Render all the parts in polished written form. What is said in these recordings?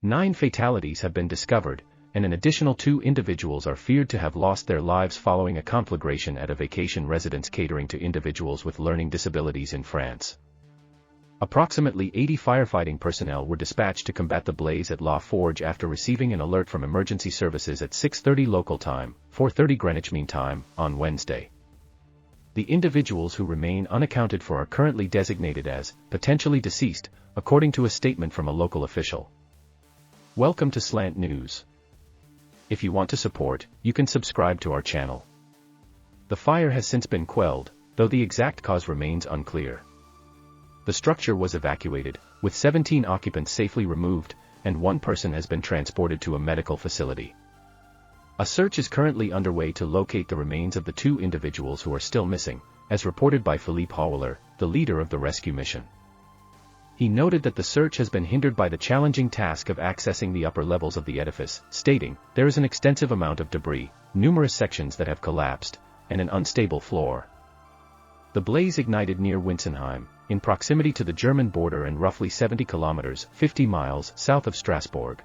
9 fatalities have been discovered, and an additional 2 individuals are feared to have lost their lives following a conflagration at a vacation residence catering to individuals with learning disabilities in France. Approximately 80 firefighting personnel were dispatched to combat the blaze at La Forge after receiving an alert from emergency services at 6:30 local time, 4:30 Greenwich Mean Time, on Wednesday. The individuals who remain unaccounted for are currently designated as potentially deceased, according to a statement from a local official. Welcome to Slant News. If you want to support, you can subscribe to our channel. The fire has since been quelled, though the exact cause remains unclear. The structure was evacuated, with 17 occupants safely removed, and 1 person has been transported to a medical facility. A search is currently underway to locate the remains of the 2 individuals who are still missing, as reported by Philippe Hauweler, the leader of the rescue mission. He noted that the search has been hindered by the challenging task of accessing the upper levels of the edifice, stating, "There is an extensive amount of debris, numerous sections that have collapsed, and an unstable floor." The blaze ignited near Wintzenheim, in proximity to the German border and roughly 70 kilometers, 50 miles, south of Strasbourg.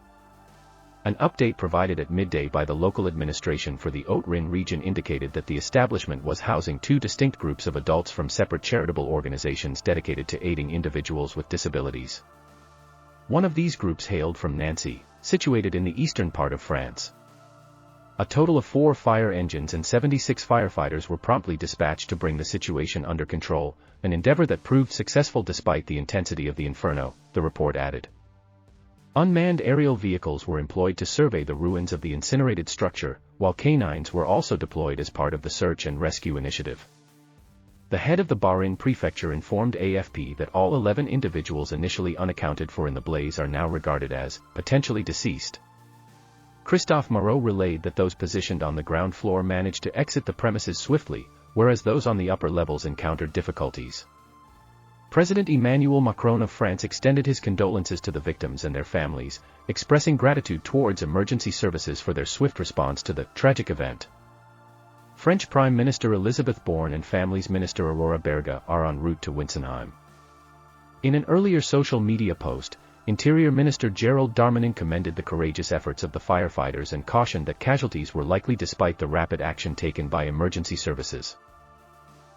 An update provided at midday by the local administration for the Haute-Rhine region indicated that the establishment was housing 2 distinct groups of adults from separate charitable organizations dedicated to aiding individuals with disabilities. One of these groups hailed from Nancy, situated in the eastern part of France. A total of 4 fire engines and 76 firefighters were promptly dispatched to bring the situation under control, an endeavor that proved successful despite the intensity of the inferno, the report added. Unmanned aerial vehicles were employed to survey the ruins of the incinerated structure, while canines were also deployed as part of the search and rescue initiative. The head of the Bas-Rhin prefecture informed AFP that all 11 individuals initially unaccounted for in the blaze are now regarded as potentially deceased. Christophe Moreau relayed that those positioned on the ground floor managed to exit the premises swiftly, whereas those on the upper levels encountered difficulties. President Emmanuel Macron of France extended his condolences to the victims and their families, expressing gratitude towards emergency services for their swift response to the tragic event. French Prime Minister Elisabeth Borne and Families Minister Aurore Berge are en route to Wintzenheim. In an earlier social media post, Interior Minister Gerald Darmanin commended the courageous efforts of the firefighters and cautioned that casualties were likely despite the rapid action taken by emergency services.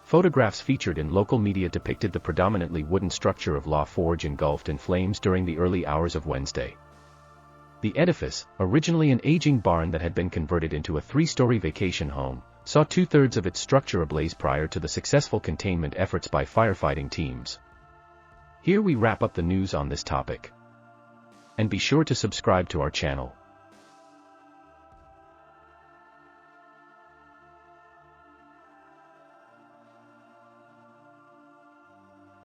Photographs featured in local media depicted the predominantly wooden structure of La Forge engulfed in flames during the early hours of Wednesday. The edifice, originally an aging barn that had been converted into a 3-story vacation home, saw 2/3 of its structure ablaze prior to the successful containment efforts by firefighting teams. Here we wrap up the news on this topic. And be sure to subscribe to our channel.